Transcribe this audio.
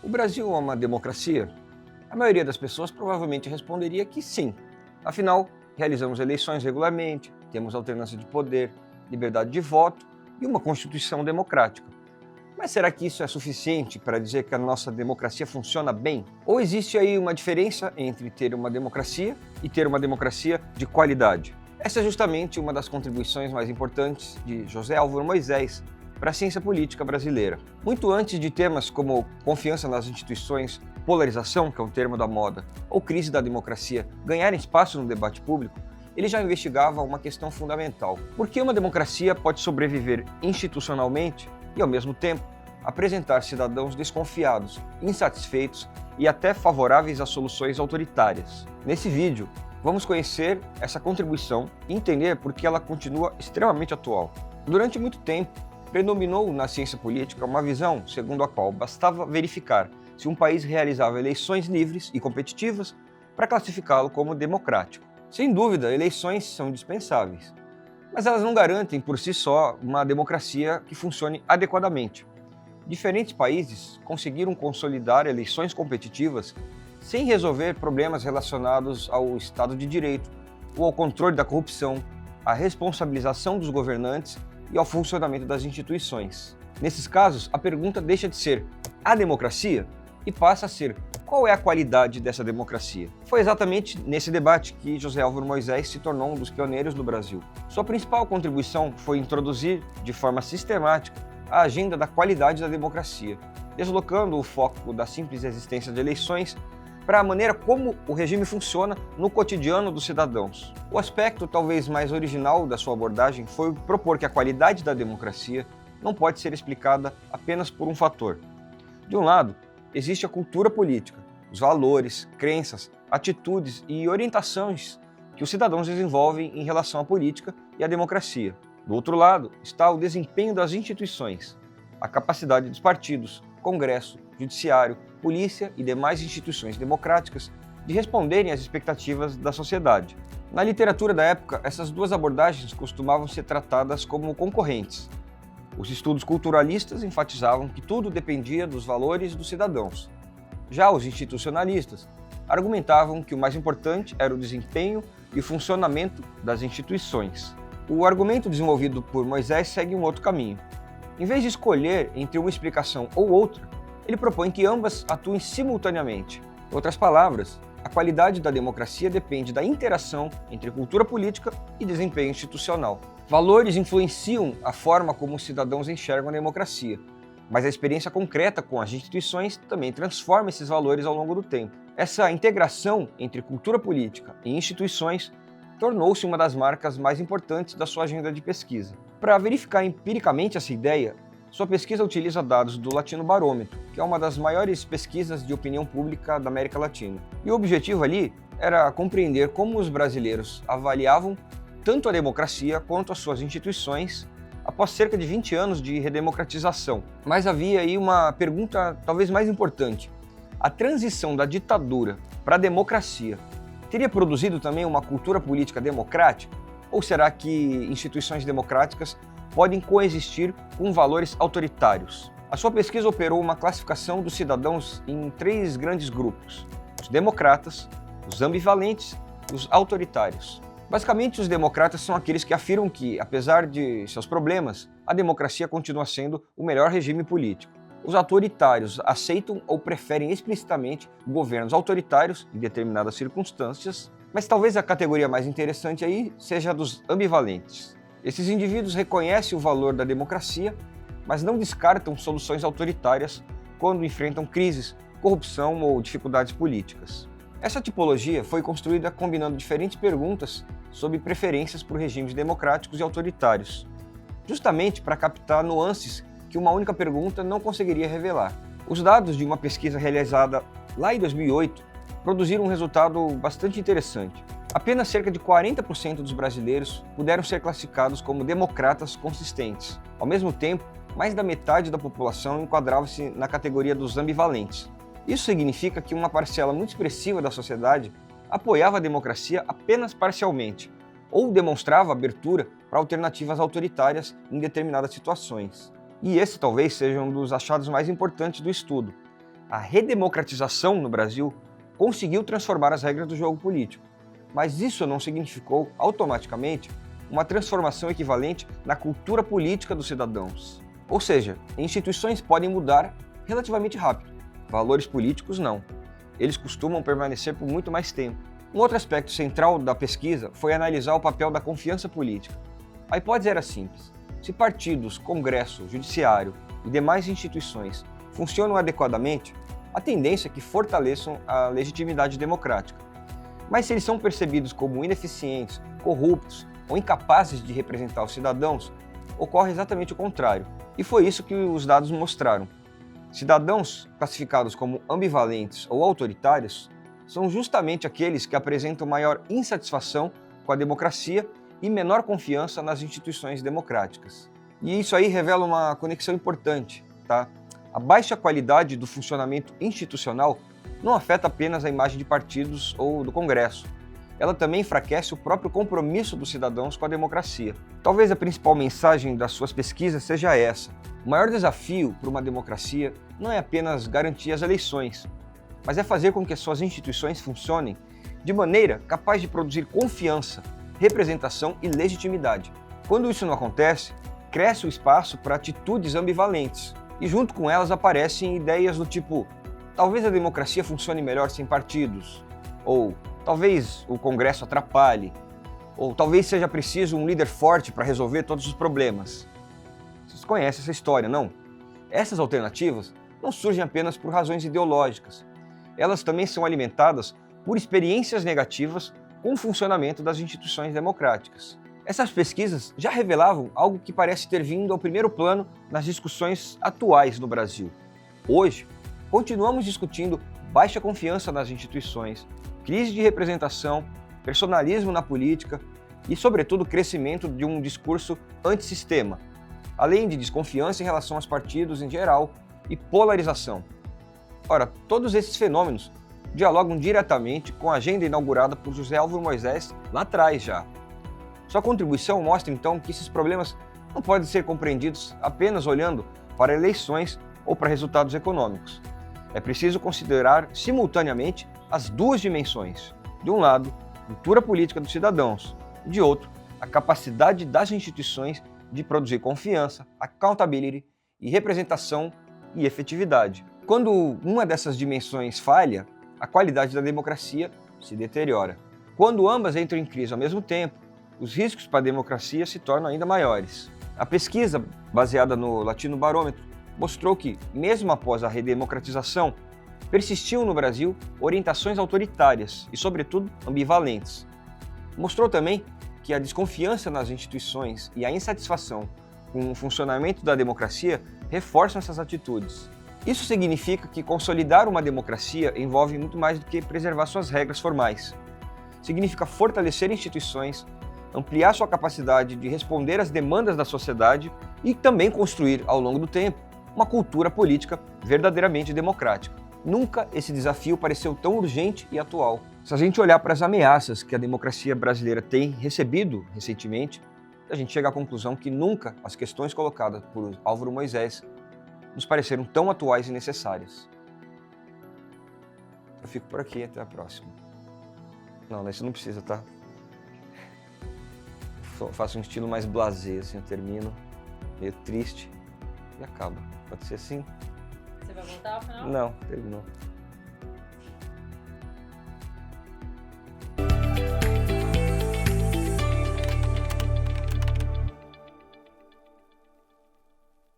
O Brasil é uma democracia? A maioria das pessoas provavelmente responderia que sim. Afinal, realizamos eleições regularmente, temos alternância de poder, liberdade de voto e uma Constituição democrática. Mas será que isso é suficiente para dizer que a nossa democracia funciona bem? Ou existe aí uma diferença entre ter uma democracia e ter uma democracia de qualidade? Essa é justamente uma das contribuições mais importantes de José Álvaro Moisés para a ciência política brasileira. Muito antes de temas como confiança nas instituições, polarização, que é um termo da moda, ou crise da democracia ganharem espaço no debate público, ele já investigava uma questão fundamental. Por que uma democracia pode sobreviver institucionalmente e, ao mesmo tempo, apresentar cidadãos desconfiados, insatisfeitos e até favoráveis a soluções autoritárias? Nesse vídeo, vamos conhecer essa contribuição e entender por que ela continua extremamente atual. Durante muito tempo, predominou na ciência política uma visão segundo a qual bastava verificar se um país realizava eleições livres e competitivas para classificá-lo como democrático. Sem dúvida, eleições são indispensáveis, mas elas não garantem por si só uma democracia que funcione adequadamente. Diferentes países conseguiram consolidar eleições competitivas sem resolver problemas relacionados ao Estado de Direito, ou ao controle da corrupção, à responsabilização dos governantes e ao funcionamento das instituições. Nesses casos, a pergunta deixa de ser a democracia e passa a ser qual é a qualidade dessa democracia. Foi exatamente nesse debate que José Álvaro Moisés se tornou um dos pioneiros no Brasil. Sua principal contribuição foi introduzir, de forma sistemática, a agenda da qualidade da democracia, deslocando o foco da simples existência de eleições para a maneira como o regime funciona no cotidiano dos cidadãos. O aspecto talvez mais original da sua abordagem foi propor que a qualidade da democracia não pode ser explicada apenas por um fator. De um lado, existe a cultura política, os valores, crenças, atitudes e orientações que os cidadãos desenvolvem em relação à política e à democracia. Do outro lado, está o desempenho das instituições, a capacidade dos partidos, Congresso, Judiciário, Polícia e demais instituições democráticas de responderem às expectativas da sociedade. Na literatura da época, essas duas abordagens costumavam ser tratadas como concorrentes. Os estudos culturalistas enfatizavam que tudo dependia dos valores dos cidadãos. Já os institucionalistas argumentavam que o mais importante era o desempenho e o funcionamento das instituições. O argumento desenvolvido por Moisés segue um outro caminho. Em vez de escolher entre uma explicação ou outra, ele propõe que ambas atuem simultaneamente. Em outras palavras, a qualidade da democracia depende da interação entre cultura política e desempenho institucional. Valores influenciam a forma como os cidadãos enxergam a democracia, mas a experiência concreta com as instituições também transforma esses valores ao longo do tempo. Essa integração entre cultura política e instituições tornou-se uma das marcas mais importantes da sua agenda de pesquisa. Para verificar empiricamente essa ideia, sua pesquisa utiliza dados do Latino Barômetro, que é uma das maiores pesquisas de opinião pública da América Latina. E o objetivo ali era compreender como os brasileiros avaliavam tanto a democracia quanto as suas instituições após cerca de 20 anos de redemocratização. Mas havia aí uma pergunta talvez mais importante. A transição da ditadura para a democracia teria produzido também uma cultura política democrática? Ou será que instituições democráticas podem coexistir com valores autoritários? A sua pesquisa operou uma classificação dos cidadãos em 3 grandes grupos: os democratas, os ambivalentes e os autoritários. Basicamente, os democratas são aqueles que afirmam que, apesar de seus problemas, a democracia continua sendo o melhor regime político. Os autoritários aceitam ou preferem explicitamente governos autoritários em determinadas circunstâncias, mas talvez a categoria mais interessante aí seja a dos ambivalentes. Esses indivíduos reconhecem o valor da democracia, mas não descartam soluções autoritárias quando enfrentam crises, corrupção ou dificuldades políticas. Essa tipologia foi construída combinando diferentes perguntas sobre preferências por regimes democráticos e autoritários, justamente para captar nuances que uma única pergunta não conseguiria revelar. Os dados de uma pesquisa realizada lá em 2008 produziram um resultado bastante interessante. Apenas cerca de 40% dos brasileiros puderam ser classificados como democratas consistentes. Ao mesmo tempo, mais da metade da população enquadrava-se na categoria dos ambivalentes. Isso significa que uma parcela muito expressiva da sociedade apoiava a democracia apenas parcialmente, ou demonstrava abertura para alternativas autoritárias em determinadas situações. E esse talvez seja um dos achados mais importantes do estudo. A redemocratização no Brasil conseguiu transformar as regras do jogo político, mas isso não significou automaticamente uma transformação equivalente na cultura política dos cidadãos. Ou seja, instituições podem mudar relativamente rápido, valores políticos não. Eles costumam permanecer por muito mais tempo. Um outro aspecto central da pesquisa foi analisar o papel da confiança política. A hipótese era simples. Se partidos, Congresso, Judiciário e demais instituições funcionam adequadamente, a tendência é que fortaleçam a legitimidade democrática. Mas se eles são percebidos como ineficientes, corruptos ou incapazes de representar os cidadãos, ocorre exatamente o contrário. E foi isso que os dados mostraram. Cidadãos classificados como ambivalentes ou autoritários são justamente aqueles que apresentam maior insatisfação com a democracia e menor confiança nas instituições democráticas. E isso aí revela uma conexão importante, tá? A baixa qualidade do funcionamento institucional não afeta apenas a imagem de partidos ou do Congresso. Ela também enfraquece o próprio compromisso dos cidadãos com a democracia. Talvez a principal mensagem das suas pesquisas seja essa. O maior desafio para uma democracia não é apenas garantir as eleições, mas é fazer com que as suas instituições funcionem de maneira capaz de produzir confiança, representação e legitimidade. Quando isso não acontece, cresce o espaço para atitudes ambivalentes, e junto com elas aparecem ideias do tipo: talvez a democracia funcione melhor sem partidos, ou talvez o Congresso atrapalhe, ou talvez seja preciso um líder forte para resolver todos os problemas. Vocês conhecem essa história, não? Essas alternativas não surgem apenas por razões ideológicas. Elas também são alimentadas por experiências negativas com o funcionamento das instituições democráticas. Essas pesquisas já revelavam algo que parece ter vindo ao primeiro plano nas discussões atuais no Brasil. Hoje, continuamos discutindo baixa confiança nas instituições, crise de representação, personalismo na política e, sobretudo, o crescimento de um discurso antissistema, além de desconfiança em relação aos partidos em geral e polarização. Ora, todos esses fenômenos dialogam diretamente com a agenda inaugurada por José Álvaro Moisés lá atrás já. Sua contribuição mostra então que esses problemas não podem ser compreendidos apenas olhando para eleições ou para resultados econômicos. É preciso considerar simultaneamente as duas dimensões. De um lado, a cultura política dos cidadãos, e de outro, a capacidade das instituições de produzir confiança, accountability e representação e efetividade. Quando uma dessas dimensões falha, a qualidade da democracia se deteriora. Quando ambas entram em crise ao mesmo tempo, os riscos para a democracia se tornam ainda maiores. A pesquisa, baseada no Latino Barômetro, mostrou que, mesmo após a redemocratização, persistiam no Brasil orientações autoritárias e, sobretudo, ambivalentes. Mostrou também que a desconfiança nas instituições e a insatisfação com o funcionamento da democracia reforçam essas atitudes. Isso significa que consolidar uma democracia envolve muito mais do que preservar suas regras formais. Significa fortalecer instituições, ampliar sua capacidade de responder às demandas da sociedade e também construir, ao longo do tempo, uma cultura política verdadeiramente democrática. Nunca esse desafio pareceu tão urgente e atual. Se a gente olhar para as ameaças que a democracia brasileira tem recebido recentemente, a gente chega à conclusão que nunca as questões colocadas por Álvaro Moisés nos pareceram tão atuais e necessárias. Eu fico por aqui, até a próxima. Não, isso não precisa, tá? Faço um estilo mais blasé, assim, eu termino meio triste e acaba. Pode ser assim? Você vai voltar ao final? Não, terminou.